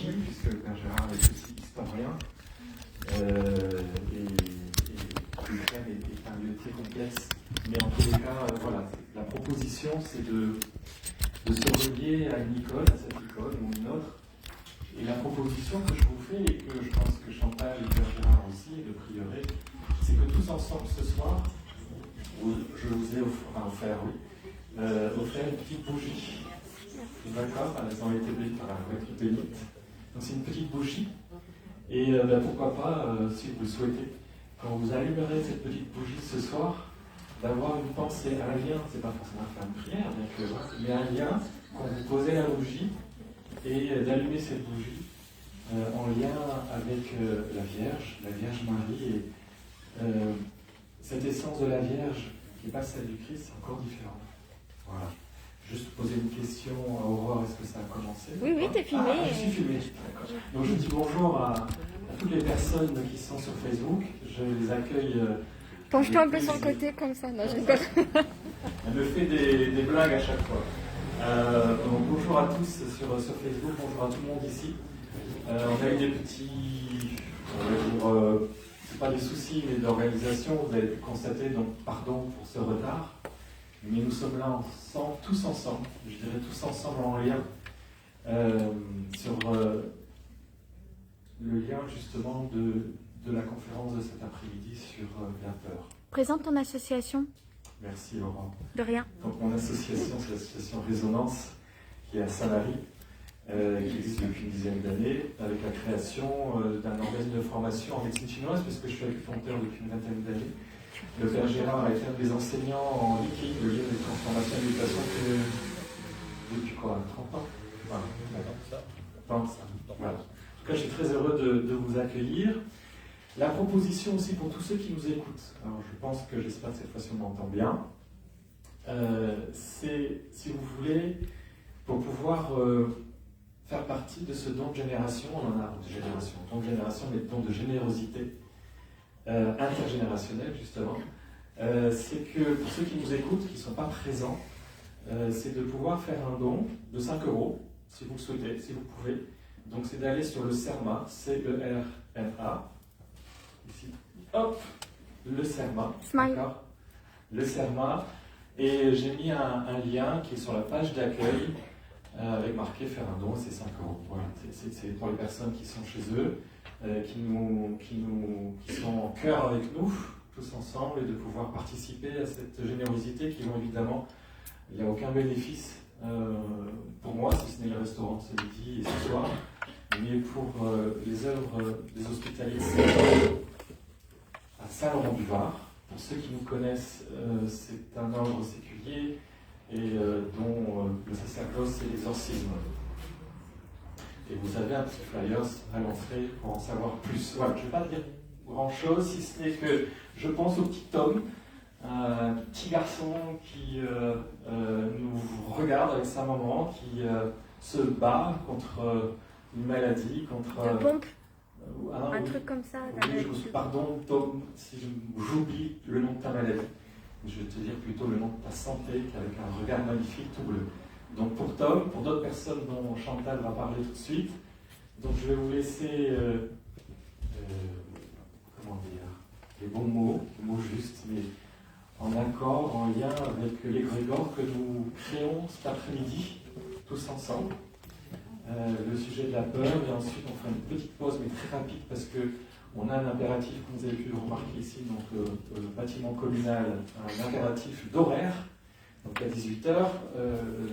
qui, puisque le Père Gérard est aussi historien, et l'Ukraine est un lieu très complexe, mais en tous les cas, voilà, la proposition c'est de se relier à une icône, à cette icône ou une autre, et la proposition que je vous fais, et que je pense que Chantal et Père Gérard aussi, et le prieuré, c'est que tous ensemble ce soir, je vous ai offert une petite bougie. D'accord, elles ont été bénites par la lettre bénite. Donc c'est une petite bougie. Et pourquoi pas, si vous le souhaitez, quand vous allumerez cette petite bougie ce soir, d'avoir une pensée, un lien, c'est pas forcément faire une prière, bien que, mais un lien, quand vous posez la bougie, et d'allumer cette bougie en lien avec la Vierge Marie, et cette essence de la Vierge qui n'est pas celle du Christ, c'est encore différent. Voilà. Juste poser une question à Aurore, est-ce que ça a commencé? Oui, t'es filmé. Ah, je suis filmé, d'accord. Donc je dis bonjour à toutes les personnes qui sont sur Facebook, je les accueille. Penche-toi un peu sur le côté comme ça, non, je rigole. Elle me fait des blagues à chaque fois. Donc bonjour à tous sur Facebook, bonjour à tout le monde ici. On a eu des petits, c'est pas des soucis, mais d'organisation, vous avez pu constater, donc pardon pour ce retard. Mais nous sommes là ensemble, tous ensemble, je dirais tous ensemble en lien, sur le lien justement de la conférence de cet après-midi sur la peur. Présente ton association. Merci Laurent. De rien. Donc mon association, c'est l'association Résonance, qui est à Saint-Lary, qui existe depuis une dizaine d'années, avec la création d'un organisme de formation en médecine chinoise, puisque je suis acupuncteur depuis une vingtaine d'années. Le Père Gérard a été un des enseignants en Liqi, le livre des transformations et de mutation, depuis quoi, 30 ans? Voilà. 30 ça. Voilà. En tout cas, je suis très heureux de vous accueillir. La proposition aussi pour tous ceux qui nous écoutent, alors je pense que j'espère que cette fois-ci on m'entend bien, c'est, si vous voulez, pour pouvoir faire partie de ce don de génération, on en a de génération, don de génération, mais don de générosité intergénérationnelle justement, c'est que pour ceux qui nous écoutent, qui ne sont pas présents, c'est de pouvoir faire un don de 5 €, si vous le souhaitez, si vous pouvez. Donc c'est d'aller sur le CERMA, C-E-R-M-A, ici, hop, le CERMA, d'accord, le CERMA, et j'ai mis un lien qui est sur la page d'accueil, avec marqué faire un don, c'est 5 €. Voilà, c'est pour les personnes qui sont chez eux, qui sont en cœur avec nous, tous ensemble, et de pouvoir participer à cette générosité qui vont évidemment, il n'y a aucun bénéfice pour moi, si ce n'est le restaurant ce midi et ce soir, mais pour les œuvres des hospitaliers à Saint-Laurent-du-Var. Pour ceux qui nous connaissent, c'est un ordre séculier et dont le sacerdoce c'est l'exorcisme. Et vous avez un petit flyer à l'entrée pour en savoir plus. Voilà, je ne vais pas dire grand-chose, si ce n'est que je pense au petit Tom, un petit garçon qui nous regarde avec sa maman, qui se bat contre une maladie, contre... De pompe un truc comme ça. Oui, pardon Tom, si j'oublie le nom de ta maladie. Je vais te dire plutôt le nom de ta santé, qu'avec un regard magnifique tout bleu. Donc pour Tom, pour d'autres personnes dont Chantal va parler tout de suite, donc je vais vous laisser, comment dire, les bons mots, les mots justes, mais en accord, en lien avec l'égrégore que nous créons cet après-midi, tous ensemble. Le sujet de la peur, et ensuite on fera une petite pause, mais très rapide, parce qu'on a un impératif, comme vous avez pu le remarquer ici, donc le bâtiment communal, un impératif d'horaire. Donc à 18h,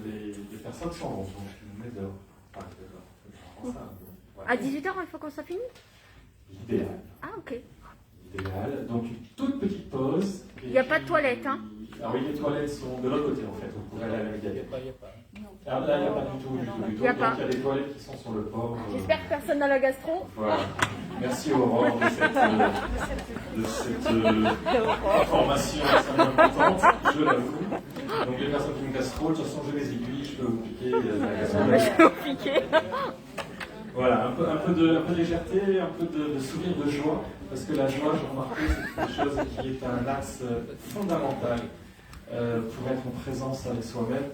les personnes s'en vont, donc je nous mets dehors. À 18h, il faut qu'on soit fini? L'idéal. Ah, ok. L'idéal. Donc une toute petite pause. Il n'y a pas de toilette, hein? Ah oui, les toilettes sont de l'autre côté en fait, vous pourrez aller à la médiathèque. Ah là, il n'y a pas du tout. Il y a pas. Donc il y a des toilettes qui sont sur le port. J'espère que personne n'a la gastro. Voilà. Merci Aurore de cette information extrêmement importante, je l'avoue. Donc les personnes qui me gastro, de toute façon je les aiguille, je peux vous piquer la gastro. Je vais vous piquer. Voilà, un peu de légèreté, un peu de sourire de joie, parce que la joie, j'ai remarqué, c'est quelque chose qui est un axe fondamental pour être en présence avec soi-même,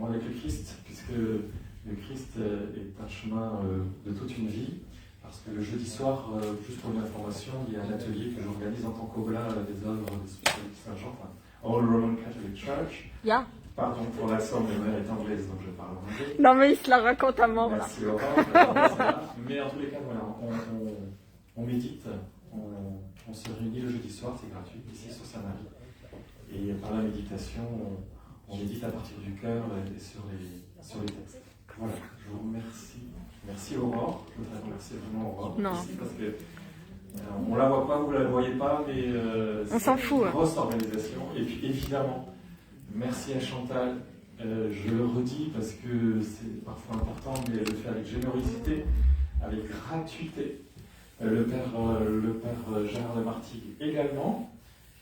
avec le Christ, puisque Le Christ est un chemin de toute une vie, parce que le jeudi soir, juste pour une information, il y a un atelier que j'organise en tant qu'oblat des œuvres des spécialistes Saint-Jean, enfin, All Roman Catholic Church. Yeah. Pardon pour l'accent, mais elle est anglaise, donc je parle anglais. Non mais il se la raconte à mort là. Merci Aurore. Mais en tous les cas, voilà, on médite, on se réunit le jeudi soir, c'est gratuit, ici sur Saint-Marie. Et par la méditation, on médite à partir du cœur et sur les textes. Voilà, je vous remercie. Merci Aurore, je voudrais remercier vraiment Aurore. Non. Ici, parce que on la voit pas, vous la voyez pas, mais On s'en fout. C'est une grosse organisation. Et puis évidemment, merci à Chantal. Je le redis parce que c'est parfois important, mais elle le fait avec générosité, avec gratuité. Le père Gérard de Martigues également.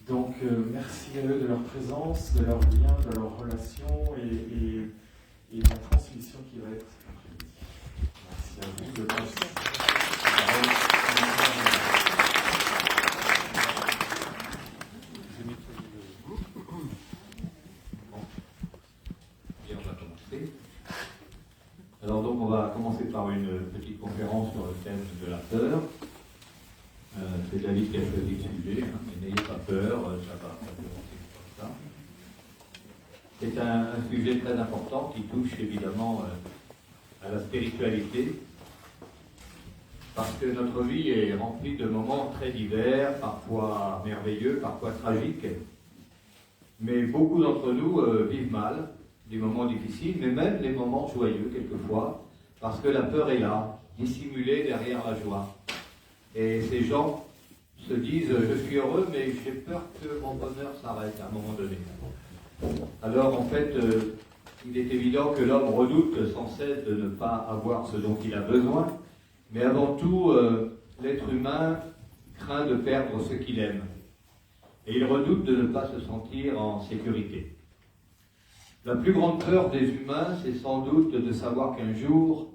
Donc merci à eux de leur présence, de leur lien, de leur relation et de la transmission qui va être cet après-midi. Merci à vous de passer. Bien, on va commencer. Alors donc on va commencer par une petite conférence sur le thème de la peur. C'est David qui a choisi le sujet, hein, mais n'ayez pas peur, ça va commencer comme ça. C'est un sujet très important qui touche évidemment à la spiritualité, parce que notre vie est remplie de moments très divers, parfois merveilleux, parfois tragiques. Mais beaucoup d'entre nous vivent mal, des moments difficiles, mais même les moments joyeux quelquefois, parce que la peur est là, dissimulée derrière la joie. Et ces gens se disent « je suis heureux, mais j'ai peur que mon bonheur s'arrête à un moment donné ». Alors en fait, il est évident que l'homme redoute sans cesse de ne pas avoir ce dont il a besoin, mais avant tout, l'être humain craint de perdre ce qu'il aime. Et il redoute de ne pas se sentir en sécurité. La plus grande peur des humains, c'est sans doute de savoir qu'un jour,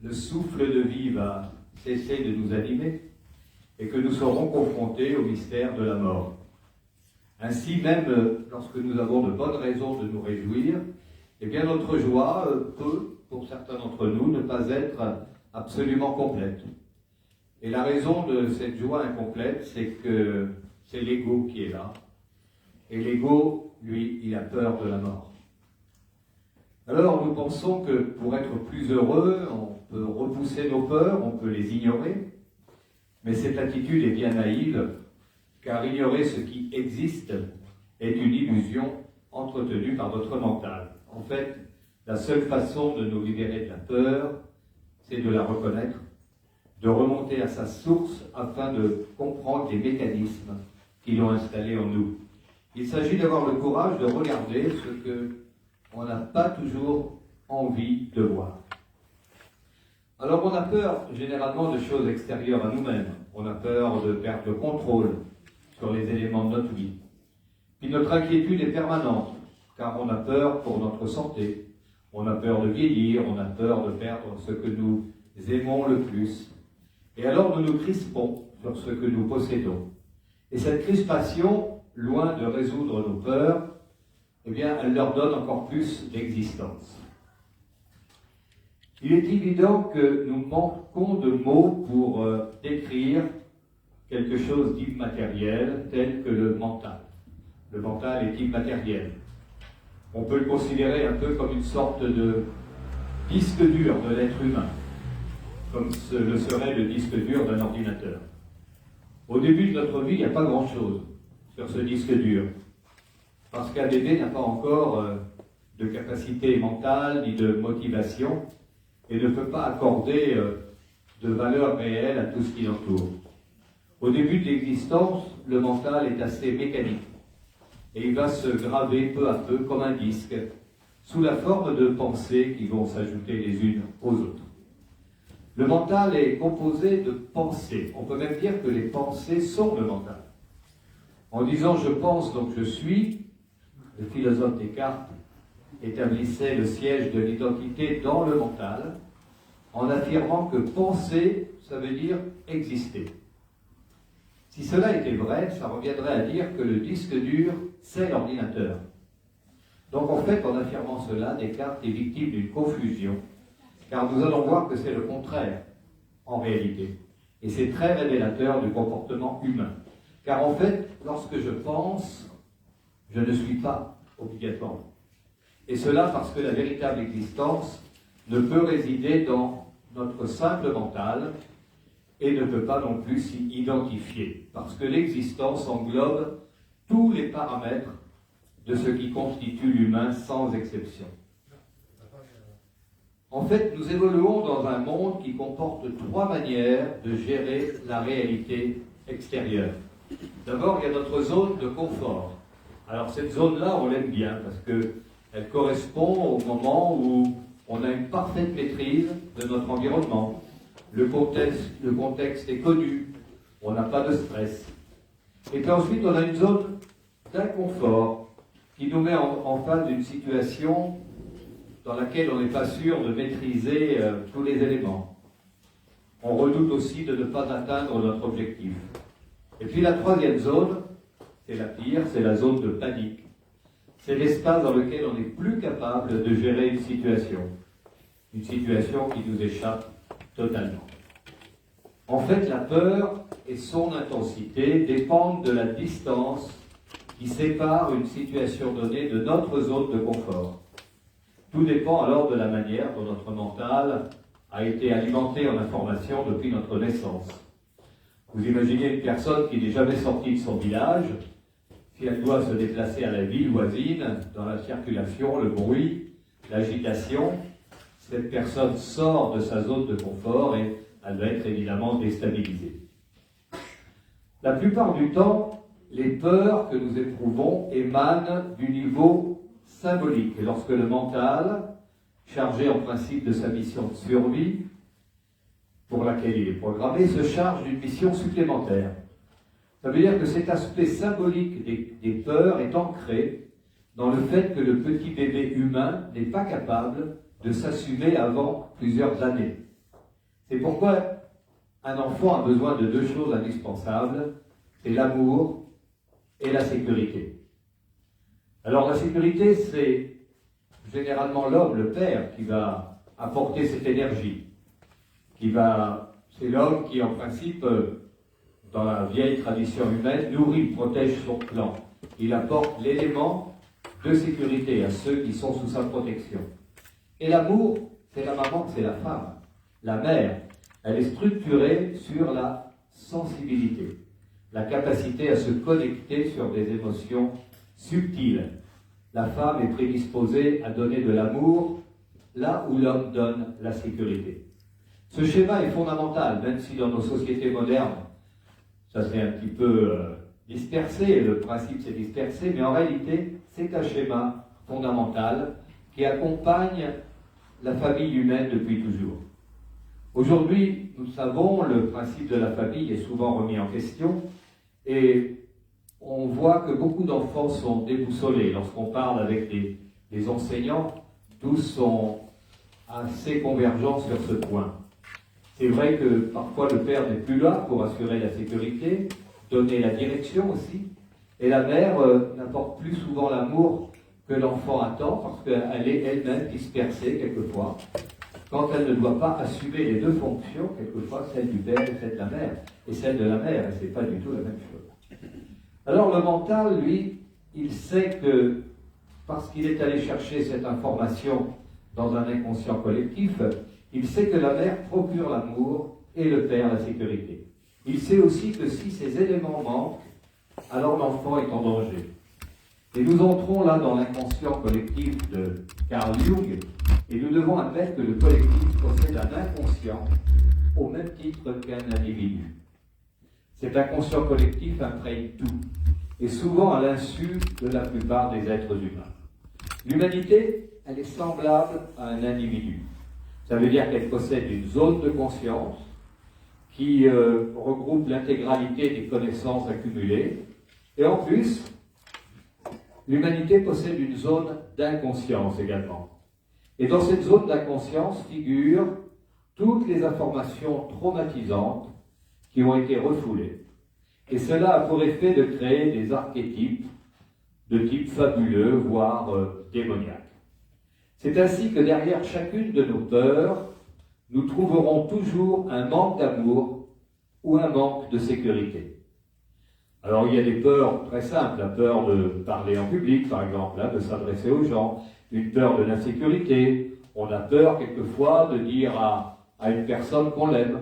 le souffle de vie va cesser de nous animer et que nous serons confrontés au mystère de la mort. Ainsi, même lorsque nous avons de bonnes raisons de nous réjouir, eh bien notre joie peut, pour certains d'entre nous, ne pas être absolument complète. Et la raison de cette joie incomplète, c'est que c'est l'ego qui est là. Et l'ego, lui, il a peur de la mort. Alors nous pensons que pour être plus heureux, on peut repousser nos peurs, on peut les ignorer. Mais cette attitude est bien naïve, car ignorer ce qui existe est une illusion entretenue par notre mental. En fait, la seule façon de nous libérer de la peur, c'est de la reconnaître, de remonter à sa source afin de comprendre les mécanismes qui l'ont installée en nous. Il s'agit d'avoir le courage de regarder ce que on n'a pas toujours envie de voir. Alors on a peur généralement de choses extérieures à nous-mêmes. On a peur de perdre le contrôle sur les éléments de notre vie. Puis notre inquiétude est permanente, car on a peur pour notre santé. On a peur de vieillir, on a peur de perdre ce que nous aimons le plus. Et alors nous nous crispons sur ce que nous possédons. Et cette crispation, loin de résoudre nos peurs, eh bien, elle leur donne encore plus d'existence. Il est évident que nous manquons de mots pour décrire quelque chose d'immatériel tel que le mental. Le mental est immatériel. On peut le considérer un peu comme une sorte de disque dur de l'être humain, comme le serait le disque dur d'un ordinateur. Au début de notre vie, il n'y a pas grand-chose sur ce disque dur, parce qu'un bébé n'a pas encore de capacité mentale ni de motivation et ne peut pas accorder de valeur réelle à tout ce qui l'entoure. Au début de l'existence, le mental est assez mécanique et il va se graver peu à peu comme un disque sous la forme de pensées qui vont s'ajouter les unes aux autres. Le mental est composé de pensées. On peut même dire que les pensées sont le mental. En disant « je pense donc je suis », le philosophe Descartes établissait le siège de l'identité dans le mental en affirmant que penser, ça veut dire exister. Si cela était vrai, ça reviendrait à dire que le disque dur, c'est l'ordinateur. Donc en fait, en affirmant cela, Descartes est victime d'une confusion car nous allons voir que c'est le contraire, en réalité. Et c'est très révélateur du comportement humain. Car en fait, lorsque je pense, je ne suis pas obligatoire. Et cela parce que la véritable existence ne peut résider dans notre simple mental et ne peut pas non plus s'y identifier. Parce que l'existence englobe tous les paramètres de ce qui constitue l'humain sans exception. En fait, nous évoluons dans un monde qui comporte trois manières de gérer la réalité extérieure. D'abord, il y a notre zone de confort. Alors cette zone-là, on l'aime bien parce qu'elle correspond au moment où on a une parfaite maîtrise de notre environnement. Le contexte est connu, on n'a pas de stress. Et puis ensuite, on a une zone d'inconfort qui nous met en face d'une situation dans laquelle on n'est pas sûr de maîtriser tous les éléments. On redoute aussi de ne pas atteindre notre objectif. Et puis la troisième zone, c'est la pire, c'est la zone de panique. C'est l'espace dans lequel on n'est plus capable de gérer une situation qui nous échappe totalement. En fait, la peur et son intensité dépendent de la distance qui sépare une situation donnée de notre zone de confort. Tout dépend alors de la manière dont notre mental a été alimenté en information depuis notre naissance. Vous imaginez une personne qui n'est jamais sortie de son village, si elle doit se déplacer à la ville voisine, dans la circulation, le bruit, l'agitation, cette personne sort de sa zone de confort et elle va être évidemment déstabilisée. La plupart du temps, les peurs que nous éprouvons émanent du niveau symbolique. Et lorsque le mental, chargé en principe de sa mission de survie, pour laquelle il est programmé, se charge d'une mission supplémentaire. Ça veut dire que cet aspect symbolique des peurs est ancré dans le fait que le petit bébé humain n'est pas capable de s'assumer avant plusieurs années. C'est pourquoi un enfant a besoin de deux choses indispensables, c'est l'amour et la sécurité. Alors la sécurité, c'est généralement l'homme, le père, qui va apporter cette énergie. C'est l'homme qui, en principe, dans la vieille tradition humaine, nourrit, protège son clan. Il apporte l'élément de sécurité à ceux qui sont sous sa protection. Et l'amour, c'est la maman, c'est la femme, la mère. Elle est structurée sur la sensibilité, la capacité à se connecter sur des émotions subtiles. La femme est prédisposée à donner de l'amour là où l'homme donne la sécurité. Ce schéma est fondamental, même si dans nos sociétés modernes, ça s'est un petit peu dispersé, le principe s'est dispersé, mais en réalité, c'est un schéma fondamental qui accompagne la famille humaine depuis toujours. Aujourd'hui, nous savons, le principe de la famille est souvent remis en question et on voit que beaucoup d'enfants sont déboussolés. Lorsqu'on parle avec les enseignants, tous sont assez convergents sur ce point. C'est vrai que parfois le père n'est plus là pour assurer la sécurité, donner la direction aussi, et la mère n'apporte plus souvent l'amour que l'enfant attend parce qu'elle est elle-même dispersée quelquefois. Quand elle ne doit pas assumer les deux fonctions, quelquefois celle du père et celle de la mère, et celle de la mère, et c'est pas du tout la même chose. Alors le mental, lui, il sait que parce qu'il est allé chercher cette information dans un inconscient collectif, il sait que la mère procure l'amour et le père la sécurité. Il sait aussi que si ces éléments manquent, alors l'enfant est en danger. Et nous entrons là dans l'inconscient collectif de Carl Jung, et nous devons admettre que le collectif possède un inconscient au même titre qu'un individu. Cet inconscient collectif imprègne tout, et souvent à l'insu de la plupart des êtres humains. L'humanité, elle est semblable à un individu. Ça veut dire qu'elle possède une zone de conscience qui regroupe l'intégralité des connaissances accumulées. Et en plus, l'humanité possède une zone d'inconscience également. Et dans cette zone d'inconscience figurent toutes les informations traumatisantes qui ont été refoulées. Et cela a pour effet de créer des archétypes de type fabuleux, voire démoniaque. C'est ainsi que derrière chacune de nos peurs, nous trouverons toujours un manque d'amour ou un manque de sécurité. Alors il y a des peurs très simples, la peur de parler en public par exemple, de s'adresser aux gens, une peur de l'insécurité, on a peur quelquefois de dire à une personne qu'on l'aime.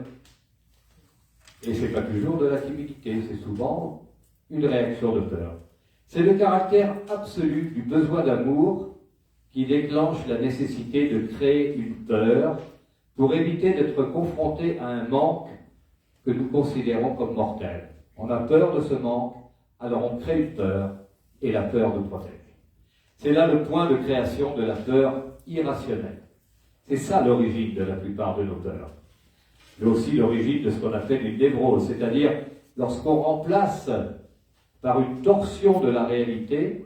Et ce n'est pas toujours de la timidité, c'est souvent une réaction de peur. C'est le caractère absolu du besoin d'amour qui déclenche la nécessité de créer une peur pour éviter d'être confronté à un manque que nous considérons comme mortel. On a peur de ce manque, alors on crée une peur, et la peur nous protège. C'est là le point de création de la peur irrationnelle. C'est ça l'origine de la plupart de nos peurs. Mais aussi l'origine de ce qu'on appelle une névrose, c'est-à-dire lorsqu'on remplace par une torsion de la réalité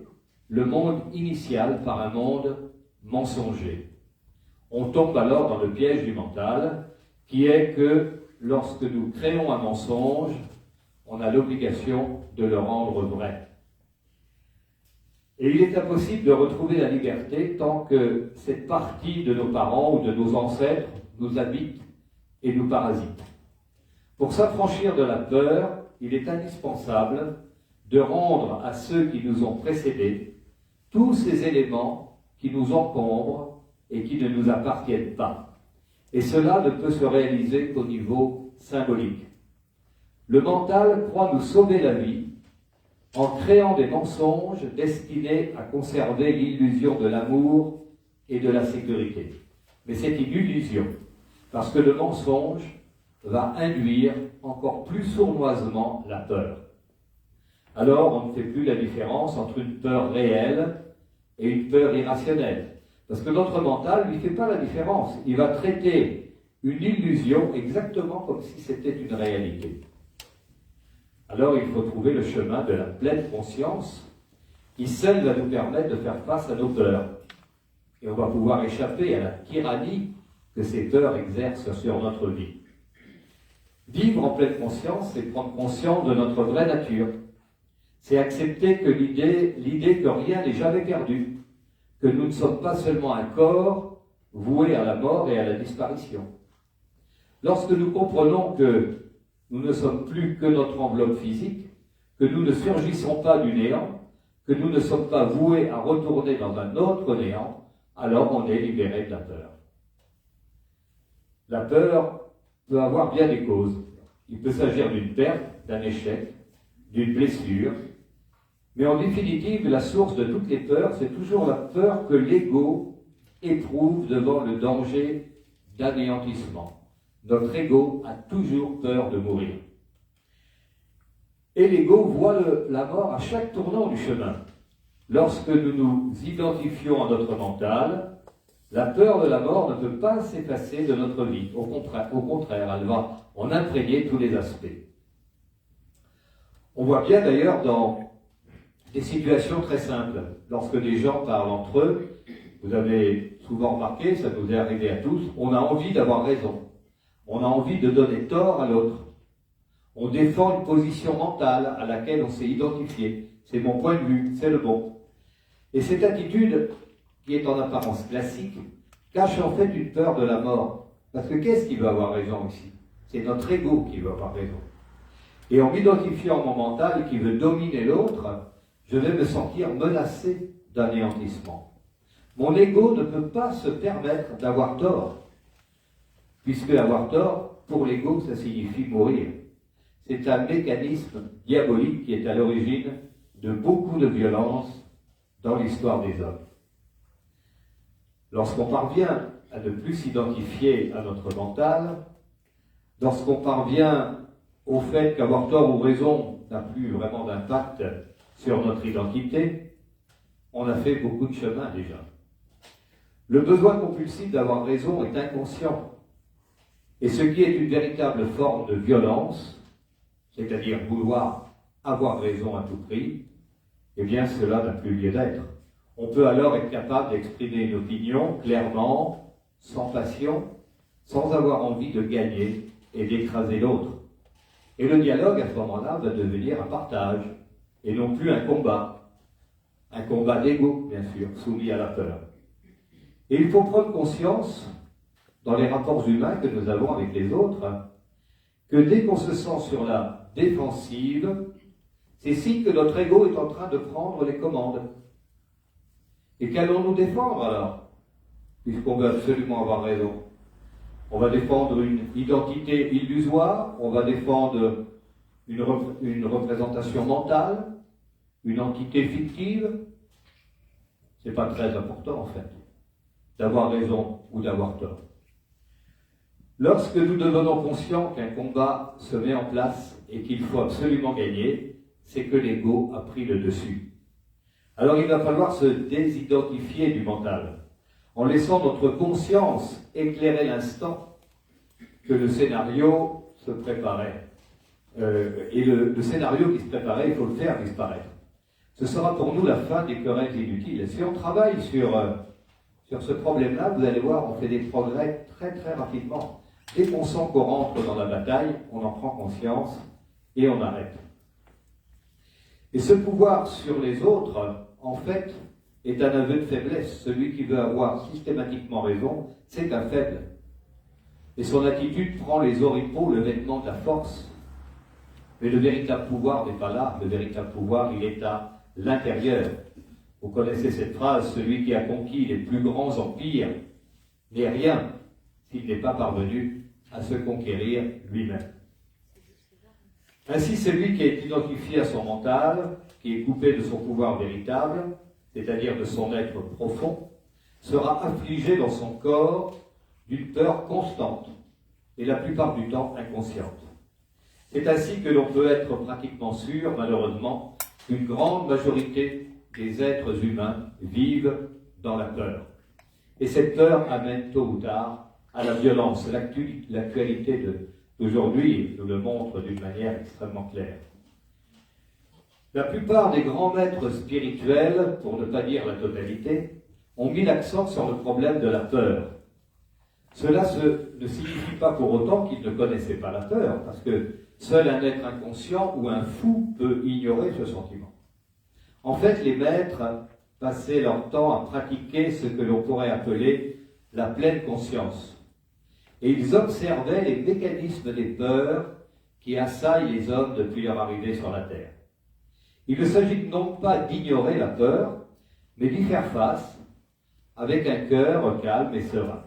le monde initial par un monde mensonger. On tombe alors dans le piège du mental, qui est que lorsque nous créons un mensonge, on a l'obligation de le rendre vrai. Et il est impossible de retrouver la liberté tant que cette partie de nos parents ou de nos ancêtres nous habite et nous parasite. Pour s'affranchir de la peur, il est indispensable de rendre à ceux qui nous ont précédés tous ces éléments qui nous encombrent et qui ne nous appartiennent pas. Et cela ne peut se réaliser qu'au niveau symbolique. Le mental croit nous sauver la vie en créant des mensonges destinés à conserver l'illusion de l'amour et de la sécurité. Mais c'est une illusion, parce que le mensonge va induire encore plus sournoisement la peur. Alors on ne fait plus la différence entre une peur réelle et une peur irrationnelle. Parce que notre mental ne lui fait pas la différence. Il va traiter une illusion exactement comme si c'était une réalité. Alors il faut trouver le chemin de la pleine conscience qui seul va nous permettre de faire face à nos peurs. Et on va pouvoir échapper à la tyrannie que ces peurs exercent sur notre vie. Vivre en pleine conscience, c'est prendre conscience de notre vraie nature. C'est accepter que l'idée que rien n'est jamais perdu, que nous ne sommes pas seulement un corps voué à la mort et à la disparition. Lorsque nous comprenons que nous ne sommes plus que notre enveloppe physique, que nous ne surgissons pas du néant, que nous ne sommes pas voués à retourner dans un autre néant, alors on est libéré de la peur. La peur peut avoir bien des causes. Il peut s'agir d'une perte, d'un échec, d'une blessure, mais en définitive, la source de toutes les peurs, c'est toujours la peur que l'ego éprouve devant le danger d'anéantissement. Notre ego a toujours peur de mourir. Et l'ego voit la mort à chaque tournant du chemin. Lorsque nous nous identifions à notre mental, la peur de la mort ne peut pas s'effacer de notre vie. Au contraire, elle va en imprégner tous les aspects. On voit bien d'ailleurs dans des situations très simples. Lorsque des gens parlent entre eux, vous avez souvent remarqué, ça nous est arrivé à tous, on a envie d'avoir raison. On a envie de donner tort à l'autre. On défend une position mentale à laquelle on s'est identifié. C'est mon point de vue, c'est le bon. Et cette attitude, qui est en apparence classique, cache en fait une peur de la mort. Parce que qu'est-ce qui veut avoir raison ici? C'est notre ego qui veut avoir raison. Et en m'identifiant mon mental qui veut dominer l'autre, je vais me sentir menacé d'anéantissement. Mon ego ne peut pas se permettre d'avoir tort. Puisque avoir tort, pour l'ego, ça signifie mourir. C'est un mécanisme diabolique qui est à l'origine de beaucoup de violences dans l'histoire des hommes. Lorsqu'on parvient à ne plus s'identifier à notre mental, lorsqu'on parvient au fait qu'avoir tort ou raison n'a plus vraiment d'impact sur notre identité, on a fait beaucoup de chemin déjà. Le besoin compulsif d'avoir raison est inconscient. Et ce qui est une véritable forme de violence, c'est-à-dire vouloir avoir raison à tout prix, eh bien cela n'a plus lieu d'être. On peut alors être capable d'exprimer une opinion clairement, sans passion, sans avoir envie de gagner et d'écraser l'autre. Et le dialogue à ce moment-là va devenir un partage, et non plus un combat d'ego, bien sûr, soumis à la peur. Et il faut prendre conscience dans les rapports humains que nous avons avec les autres, que dès qu'on se sent sur la défensive, c'est signe que notre ego est en train de prendre les commandes. Et qu'allons-nous défendre alors, puisqu'on veut absolument avoir raison? On va défendre une identité illusoire, on va défendre une représentation mentale, une entité fictive. C'est pas très important en fait, d'avoir raison ou d'avoir tort. Lorsque nous devenons conscients qu'un combat se met en place et qu'il faut absolument gagner, c'est que l'ego a pris le dessus. Alors il va falloir se désidentifier du mental, en laissant notre conscience éclairer l'instant que le scénario se préparait. Et le scénario qui se préparait, il faut le faire disparaître. Ce sera pour nous la fin des querelles inutiles. Et si on travaille sur ce problème-là, vous allez voir, on fait des progrès très très rapidement. Dès qu'on sent qu'on rentre dans la bataille, on en prend conscience et on arrête. Et ce pouvoir sur les autres, en fait, est un aveu de faiblesse. Celui qui veut avoir systématiquement raison, c'est un faible. Et son attitude prend les oripeaux, le vêtement de la force. Mais le véritable pouvoir n'est pas là. Le véritable pouvoir, il est à l'intérieur. Vous connaissez cette phrase, celui qui a conquis les plus grands empires n'est rien s'il n'est pas parvenu à se conquérir lui-même. Ainsi, celui qui est identifié à son mental, qui est coupé de son pouvoir véritable, c'est-à-dire de son être profond, sera affligé dans son corps d'une peur constante et la plupart du temps inconsciente. C'est ainsi que l'on peut être pratiquement sûr, malheureusement, qu'une grande majorité des êtres humains vivent dans la peur. Et cette peur amène tôt ou tard à la violence. L'actualité d'aujourd'hui nous le montre d'une manière extrêmement claire. La plupart des grands maîtres spirituels, pour ne pas dire la totalité, ont mis l'accent sur le problème de la peur. Cela ne signifie pas pour autant qu'ils ne connaissaient pas la peur, parce que seul un être inconscient ou un fou peut ignorer ce sentiment. En fait, les maîtres passaient leur temps à pratiquer ce que l'on pourrait appeler la pleine conscience. Et ils observaient les mécanismes des peurs qui assaillent les hommes depuis leur arrivée sur la terre. Il ne s'agit donc pas d'ignorer la peur, mais d'y faire face avec un cœur calme et serein.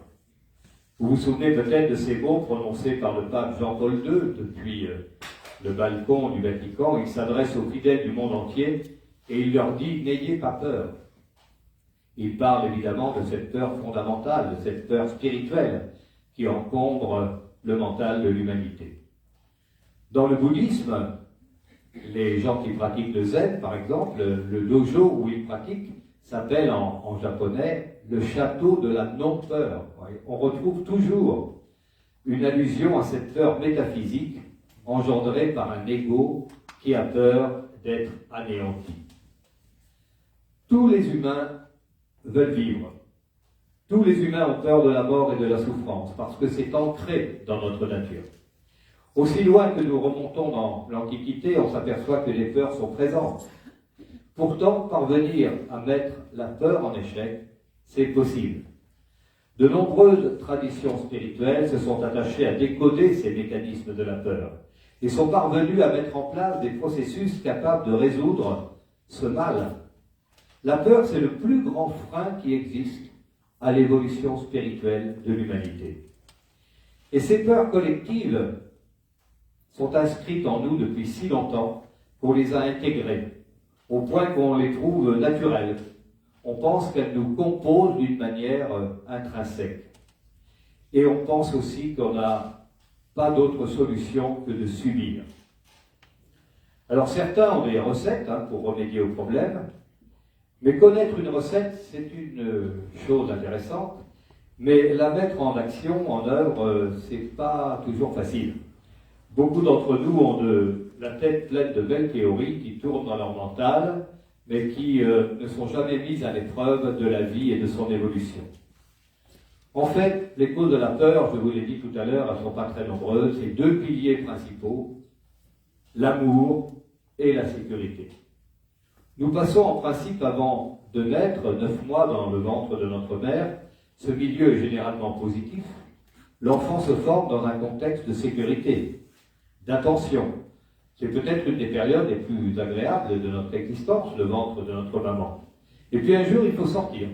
Vous vous souvenez peut-être de ces mots prononcés par le pape Jean-Paul II depuis le balcon du Vatican. Il s'adresse aux fidèles du monde entier et il leur dit « N'ayez pas peur ». Il parle évidemment de cette peur fondamentale, de cette peur spirituelle qui encombre le mental de l'humanité. Dans le bouddhisme, les gens qui pratiquent le zen, par exemple, le dojo où ils pratiquent, s'appelle en japonais le château de la non-peur. On retrouve toujours une allusion à cette peur métaphysique engendrée par un ego qui a peur d'être anéanti. Tous les humains veulent vivre. Tous les humains ont peur de la mort et de la souffrance parce que c'est ancré dans notre nature. Aussi loin que nous remontons dans l'Antiquité, on s'aperçoit que les peurs sont présentes. Pourtant, parvenir à mettre la peur en échec, c'est possible. De nombreuses traditions spirituelles se sont attachées à décoder ces mécanismes de la peur et sont parvenues à mettre en place des processus capables de résoudre ce mal. La peur, c'est le plus grand frein qui existe à l'évolution spirituelle de l'humanité. Et ces peurs collectives sont inscrites en nous depuis si longtemps qu'on les a intégrées, au point qu'on les trouve naturelles. On pense qu'elles nous composent d'une manière intrinsèque. Et on pense aussi qu'on n'a pas d'autre solution que de subir. Alors certains ont des recettes pour remédier au problème, mais connaître une recette, c'est une chose intéressante, mais la mettre en action, en œuvre, c'est pas toujours facile. Beaucoup d'entre nous ont la tête pleine de belles théories qui tournent dans leur mental, mais qui ne sont jamais mises à l'épreuve de la vie et de son évolution. En fait, les causes de la peur, je vous l'ai dit tout à l'heure, elles ne sont pas très nombreuses. C'est deux piliers principaux, l'amour et la sécurité. Nous passons en principe avant de naître 9 mois dans le ventre de notre mère. Ce milieu est généralement positif. L'enfant se forme dans un contexte de sécurité, d'attention. C'est peut-être une des périodes les plus agréables de notre existence, le ventre de notre maman. Et puis un jour, il faut sortir,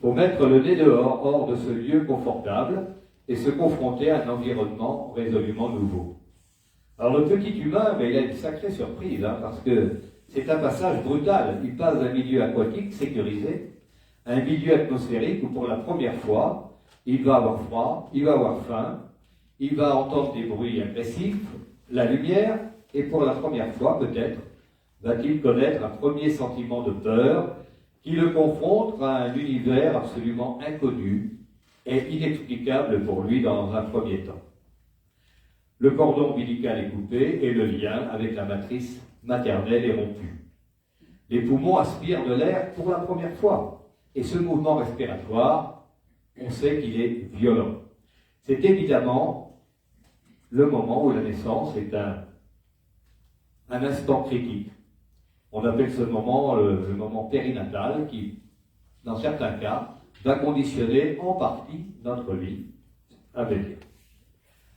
pour mettre le nez dehors, hors de ce lieu confortable, et se confronter à un environnement résolument nouveau. Alors le petit humain, il a une sacrée surprise, parce que c'est un passage brutal. Il passe d'un milieu aquatique sécurisé à un milieu atmosphérique où pour la première fois, il va avoir froid, il va avoir faim, il va entendre des bruits agressifs, la lumière, et pour la première fois, peut-être, va-t-il connaître un premier sentiment de peur qui le confronte à un univers absolument inconnu et inexplicable pour lui dans un premier temps. Le cordon ombilical est coupé et le lien avec la matrice maternelle est rompu. Les poumons aspirent de l'air pour la première fois. Et ce mouvement respiratoire, on sait qu'il est violent. C'est évidemment le moment où la naissance est un instant critique. On appelle ce moment le moment périnatal qui, dans certains cas, va conditionner en partie notre vie à venir.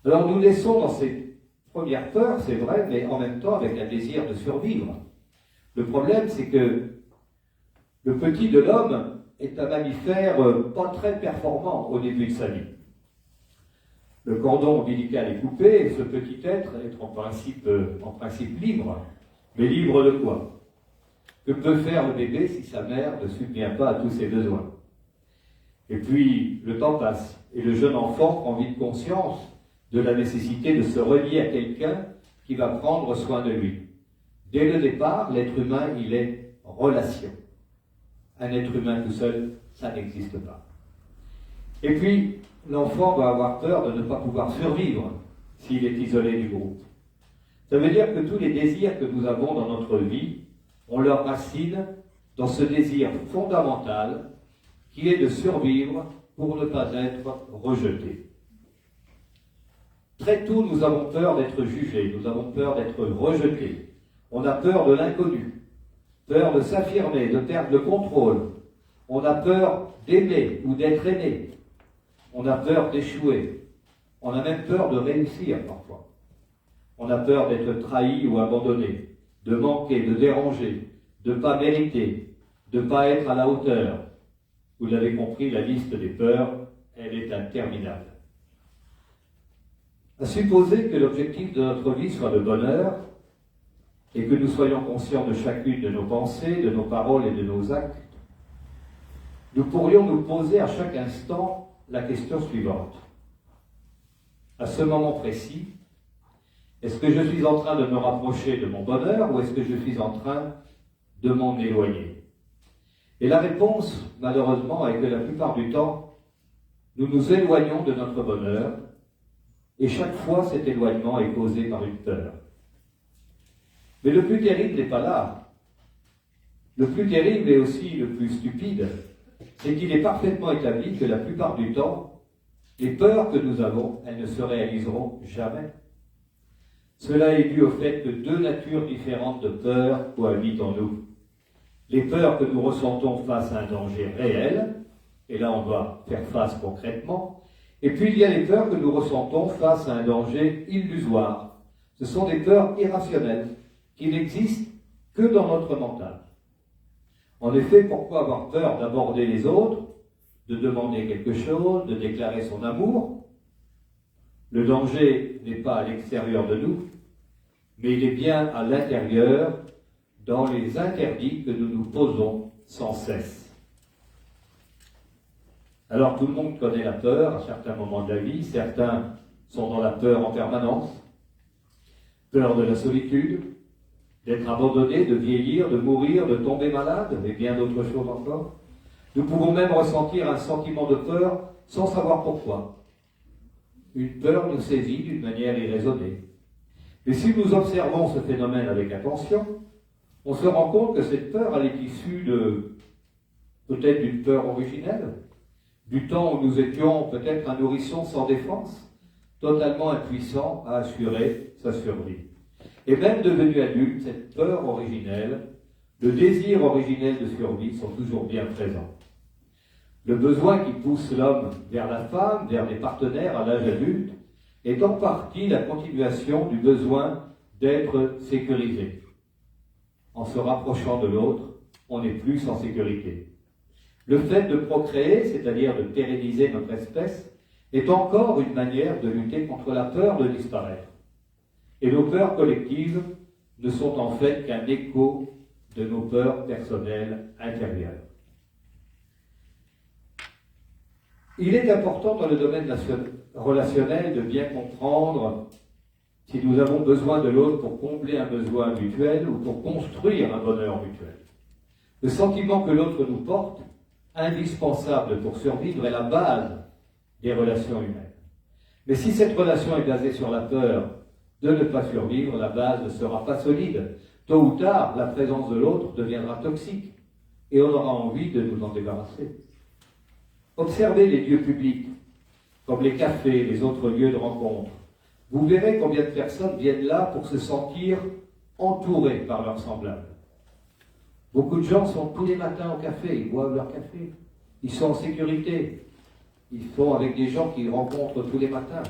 Alors nous naissons dans ces premières peurs, c'est vrai, mais en même temps avec un désir de survivre. Le problème, c'est que le petit de l'homme est un mammifère pas très performant au début de sa vie. Le cordon ombilical est coupé et ce petit être est en principe libre. Mais libre de quoi? Que peut faire le bébé si sa mère ne subvient pas à tous ses besoins? Et puis, le temps passe et le jeune enfant prend vite conscience de la nécessité de se relier à quelqu'un qui va prendre soin de lui. Dès le départ, l'être humain, il est relation. Un être humain tout seul, ça n'existe pas. Et puis, l'enfant va avoir peur de ne pas pouvoir survivre s'il est isolé du groupe. Ça veut dire que tous les désirs que nous avons dans notre vie ont leur racine dans ce désir fondamental qui est de survivre pour ne pas être rejeté. Très tôt, nous avons peur d'être jugés, nous avons peur d'être rejetés. On a peur de l'inconnu, peur de s'affirmer, de perdre le contrôle. On a peur d'aimer ou d'être aimé. On a peur d'échouer. On a même peur de réussir parfois. On a peur d'être trahi ou abandonné, de manquer, de déranger, de ne pas mériter, de ne pas être à la hauteur. Vous l'avez compris, la liste des peurs, elle est interminable. À supposer que l'objectif de notre vie soit le bonheur et que nous soyons conscients de chacune de nos pensées, de nos paroles et de nos actes, nous pourrions nous poser à chaque instant la question suivante. À ce moment précis, est-ce que je suis en train de me rapprocher de mon bonheur ou est-ce que je suis en train de m'en éloigner? Et la réponse, malheureusement, est que la plupart du temps, nous nous éloignons de notre bonheur et chaque fois cet éloignement est causé par une peur. Mais le plus terrible n'est pas là. Le plus terrible et aussi le plus stupide, c'est qu'il est parfaitement établi que la plupart du temps, les peurs que nous avons, elles ne se réaliseront jamais. Cela est dû au fait que deux natures différentes de peur cohabitent en nous. Les peurs que nous ressentons face à un danger réel, et là on doit faire face concrètement, et puis il y a les peurs que nous ressentons face à un danger illusoire. Ce sont des peurs irrationnelles, qui n'existent que dans notre mental. En effet, pourquoi avoir peur d'aborder les autres, de demander quelque chose, de déclarer son amour? Le danger n'est pas à l'extérieur de nous, mais il est bien à l'intérieur, dans les interdits que nous nous posons sans cesse. Alors tout le monde connaît la peur à certains moments de la vie, certains sont dans la peur en permanence, peur de la solitude, d'être abandonné, de vieillir, de mourir, de tomber malade, et bien d'autres choses encore. Nous pouvons même ressentir un sentiment de peur sans savoir pourquoi. Une peur nous saisit d'une manière irraisonnée. Mais si nous observons ce phénomène avec attention, on se rend compte que cette peur, elle est issue de peut-être d'une peur originelle, du temps où nous étions peut-être un nourrisson sans défense, totalement impuissant à assurer sa survie. Et même devenu adulte, cette peur originelle, le désir originel de survie sont toujours bien présents. Le besoin qui pousse l'homme vers la femme, vers des partenaires à l'âge adulte, est en partie la continuation du besoin d'être sécurisé. En se rapprochant de l'autre, on est plus en sécurité. Le fait de procréer, c'est-à-dire de pérenniser notre espèce, est encore une manière de lutter contre la peur de disparaître. Et nos peurs collectives ne sont en fait qu'un écho de nos peurs personnelles intérieures. Il est important dans le domaine relationnel de bien comprendre si nous avons besoin de l'autre pour combler un besoin mutuel ou pour construire un bonheur mutuel. Le sentiment que l'autre nous porte, indispensable pour survivre, est la base des relations humaines. Mais si cette relation est basée sur la peur de ne pas survivre, la base ne sera pas solide. Tôt ou tard, la présence de l'autre deviendra toxique et on aura envie de nous en débarrasser. Observez les lieux publics, comme les cafés, les autres lieux de rencontre. Vous verrez combien de personnes viennent là pour se sentir entourées par leurs semblables. Beaucoup de gens sont tous les matins au café, ils boivent leur café. Ils sont en sécurité. Ils sont avec des gens qu'ils rencontrent tous les matins.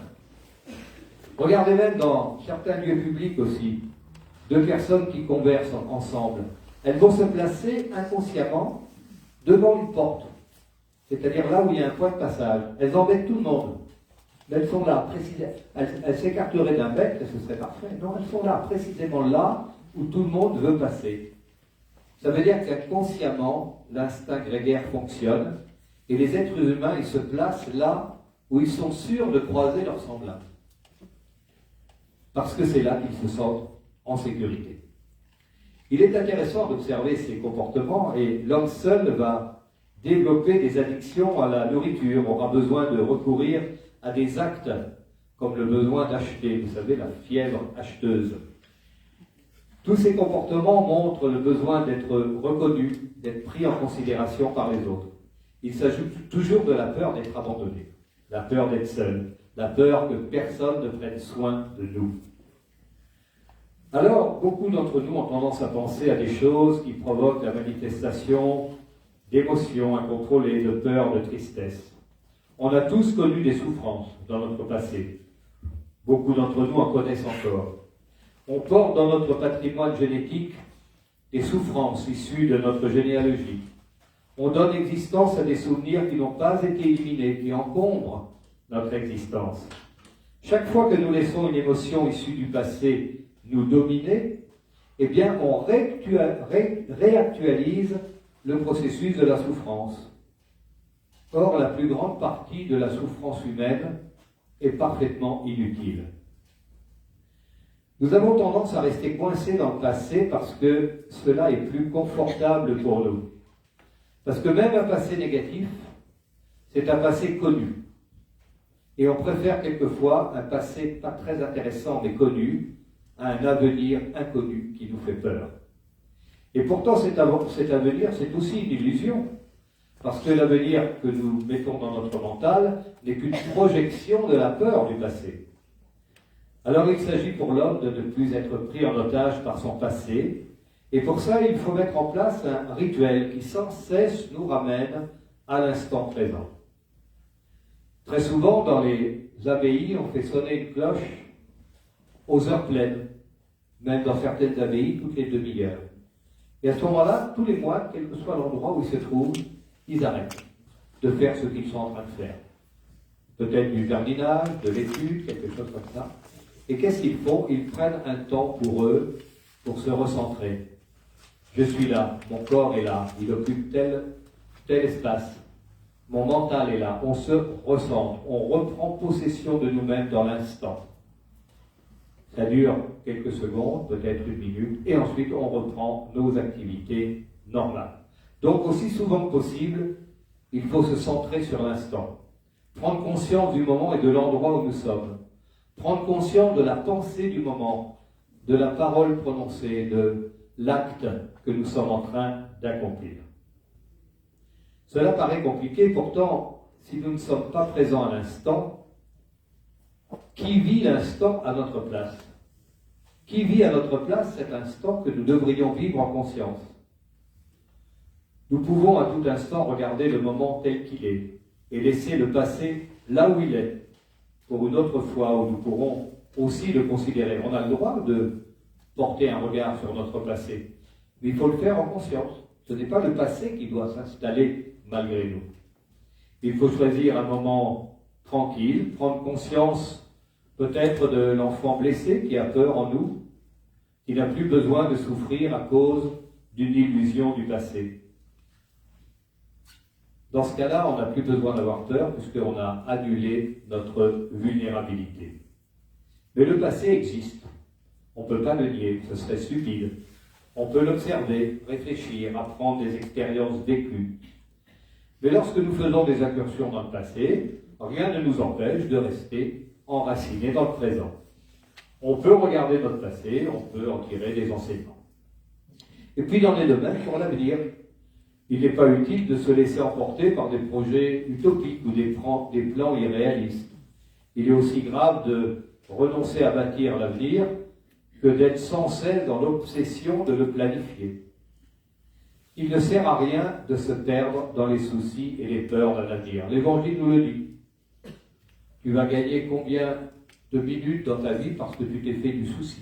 Regardez même dans certains lieux publics aussi, deux personnes qui conversent ensemble. Elles vont se placer inconsciemment devant une porte, c'est-à-dire là où il y a un point de passage. Elles embêtent tout le monde. Mais elles sont là, précisément. Elles s'écarteraient d'un mètre et ce serait parfait. Non, elles sont là, précisément là où tout le monde veut passer. Ça veut dire qu'inconsciemment, l'instinct grégaire fonctionne et les êtres humains, ils se placent là où ils sont sûrs de croiser leurs semblables. Parce que c'est là qu'ils se sentent en sécurité. Il est intéressant d'observer ces comportements et l'homme seul va développer des addictions à la nourriture, aura besoin de recourir à des actes comme le besoin d'acheter, vous savez, la fièvre acheteuse. Tous ces comportements montrent le besoin d'être reconnu, d'être pris en considération par les autres. Il s'ajoute toujours de la peur d'être abandonné, la peur d'être seul, la peur que personne ne prenne soin de nous. Alors, beaucoup d'entre nous ont tendance à penser à des choses qui provoquent la manifestation d'émotions incontrôlées, de peur, de tristesse. On a tous connu des souffrances dans notre passé. Beaucoup d'entre nous en connaissent encore. On porte dans notre patrimoine génétique des souffrances issues de notre généalogie. On donne existence à des souvenirs qui n'ont pas été éliminés, qui encombrent notre existence. Chaque fois que nous laissons une émotion issue du passé nous dominer, eh bien, on réactualise le processus de la souffrance. Or, la plus grande partie de la souffrance humaine est parfaitement inutile. Nous avons tendance à rester coincés dans le passé parce que cela est plus confortable pour nous. Parce que même un passé négatif, c'est un passé connu. Et on préfère quelquefois un passé pas très intéressant mais connu à un avenir inconnu qui nous fait peur. Et pourtant cet avenir, c'est aussi une illusion. Parce que l'avenir que nous mettons dans notre mental n'est qu'une projection de la peur du passé. Alors il s'agit pour l'homme de ne plus être pris en otage par son passé, et pour ça il faut mettre en place un rituel qui sans cesse nous ramène à l'instant présent. Très souvent dans les abbayes, on fait sonner une cloche aux heures pleines, même dans certaines abbayes toutes les demi-heures. Et à ce moment-là, tous les mois, quel que soit l'endroit où ils se trouvent, ils arrêtent de faire ce qu'ils sont en train de faire. Peut-être du jardinage, de l'étude, quelque chose comme ça. Et qu'est-ce qu'ils font? Ils prennent un temps pour eux, pour se recentrer. Je suis là, mon corps est là, il occupe tel espace. Mon mental est là, on se recentre, on reprend possession de nous-mêmes dans l'instant. Ça dure quelques secondes, peut-être une minute, et ensuite on reprend nos activités normales. Donc aussi souvent que possible, il faut se centrer sur l'instant. Prendre conscience du moment et de l'endroit où nous sommes. Prendre conscience de la pensée du moment, de la parole prononcée, de l'acte que nous sommes en train d'accomplir. Cela paraît compliqué, pourtant, si nous ne sommes pas présents à l'instant, qui vit l'instant à notre place? Qui vit à notre place cet instant que nous devrions vivre en conscience? Nous pouvons à tout instant regarder le moment tel qu'il est et laisser le passé là où il est, pour une autre fois où nous pourrons aussi le considérer. On a le droit de porter un regard sur notre passé, mais il faut le faire en conscience. Ce n'est pas le passé qui doit s'installer malgré nous. Il faut choisir un moment tranquille, prendre conscience peut-être de l'enfant blessé qui a peur en nous, qui n'a plus besoin de souffrir à cause d'une illusion du passé. Dans ce cas-là, on n'a plus besoin d'avoir peur puisqu'on a annulé notre vulnérabilité. Mais le passé existe. On ne peut pas le nier, ce serait stupide. On peut l'observer, réfléchir, apprendre des expériences vécues. Mais lorsque nous faisons des incursions dans le passé, rien ne nous empêche de rester enracinés dans le présent. On peut regarder notre passé, on peut en tirer des enseignements. Et puis il en est de même pour l'avenir. Il n'est pas utile de se laisser emporter par des projets utopiques ou des plans irréalistes. Il est aussi grave de renoncer à bâtir l'avenir que d'être sans cesse dans l'obsession de le planifier. Il ne sert à rien de se perdre dans les soucis et les peurs d'un avenir. L'Évangile nous le dit. Tu vas gagner combien de minutes dans ta vie parce que tu t'es fait du souci?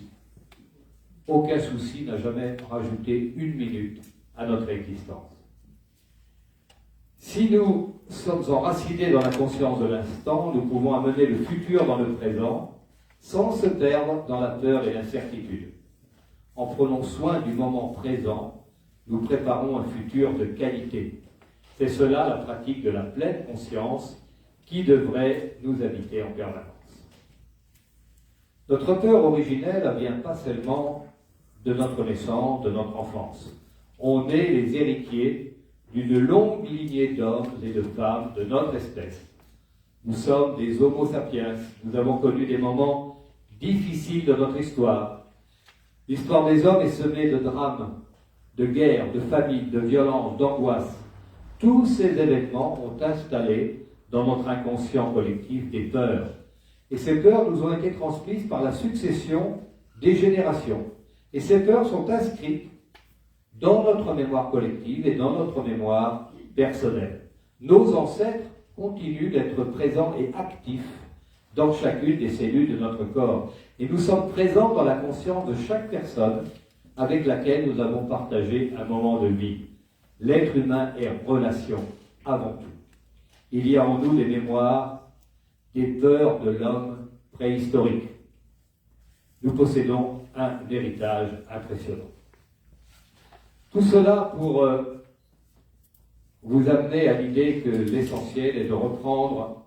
Aucun souci n'a jamais rajouté une minute à notre existence. Si nous sommes enracinés dans la conscience de l'instant, nous pouvons amener le futur dans le présent sans se perdre dans la peur et l'incertitude. En prenant soin du moment présent, nous préparons un futur de qualité. C'est cela la pratique de la pleine conscience qui devrait nous habiter en permanence. Notre peur originelle ne vient pas seulement de notre naissance, de notre enfance. On est les héritiers d'une longue lignée d'hommes et de femmes de notre espèce. Nous sommes des Homo sapiens. Nous avons connu des moments difficiles de notre histoire. L'histoire des hommes est semée de drames, de guerres, de famine, de violences, d'angoisses. Tous ces événements ont installé dans notre inconscient collectif des peurs. Et ces peurs nous ont été transmises par la succession des générations. Et ces peurs sont inscrites dans notre mémoire collective et dans notre mémoire personnelle. Nos ancêtres continuent d'être présents et actifs dans chacune des cellules de notre corps. Et nous sommes présents dans la conscience de chaque personne avec laquelle nous avons partagé un moment de vie. L'être humain est relation avant tout. Il y a en nous des mémoires, des peurs de l'homme préhistorique. Nous possédons un héritage impressionnant. Tout cela pour vous amener à l'idée que l'essentiel est de reprendre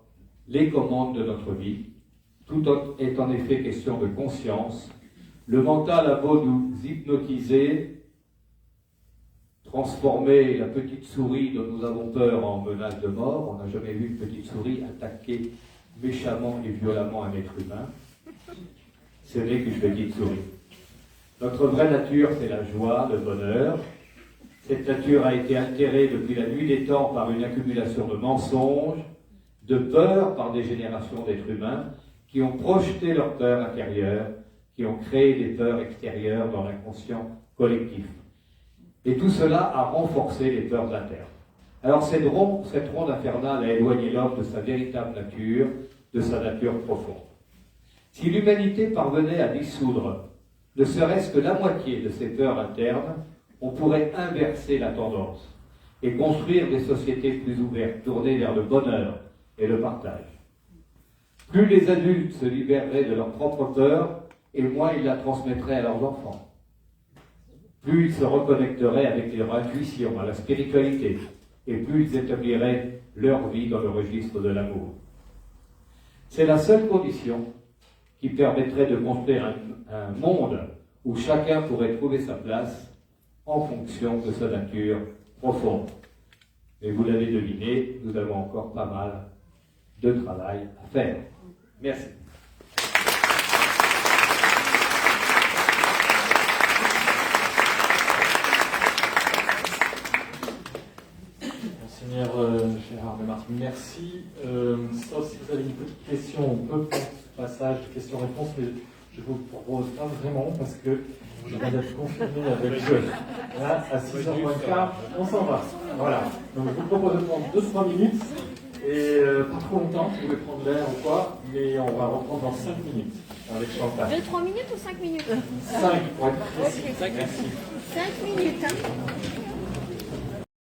les commandes de notre vie. Tout est en effet question de conscience. Le mental a beau nous hypnotiser, transformer la petite souris dont nous avons peur en menace de mort. On n'a jamais vu une petite souris attaquer méchamment et violemment un être humain. Ce n'est qu'une petite souris. Notre vraie nature, c'est la joie, le bonheur. Cette nature a été altérée depuis la nuit des temps par une accumulation de mensonges, de peurs par des générations d'êtres humains qui ont projeté leurs peurs intérieures, qui ont créé des peurs extérieures dans l'inconscient collectif. Et tout cela a renforcé les peurs internes. Alors cette ronde infernale a éloigné l'homme de sa véritable nature, de sa nature profonde. Si l'humanité parvenait à dissoudre ne serait-ce que la moitié de ces peurs internes, on pourrait inverser la tendance et construire des sociétés plus ouvertes, tournées vers le bonheur et le partage. Plus les adultes se libéreraient de leurs propres peurs, et moins ils la transmettraient à leurs enfants. Plus ils se reconnecteraient avec leur intuition, à la spiritualité, et plus ils établiraient leur vie dans le registre de l'amour. C'est la seule condition qui permettrait de construire un monde où chacun pourrait trouver sa place en fonction de sa nature profonde. Et vous l'avez deviné, nous avons encore pas mal de travail à faire. Merci. Monseigneur Gérard de Martin, merci. Sauf si vous avez une petite question, on peut prendre ce passage de questions-réponses, mais je vous le propose pas vraiment parce que je viens d'être confiné avec là, à 6h moins le quart, on s'en va. Voilà. Donc je vous propose de prendre 2-3 minutes et pas trop longtemps si vous voulez prendre l'air ou quoi, mais on va reprendre dans 5 minutes avec Chantal. 2-3 minutes ou 5 minutes? 5 pour être précis. Ok. Merci. 5 minutes, hein.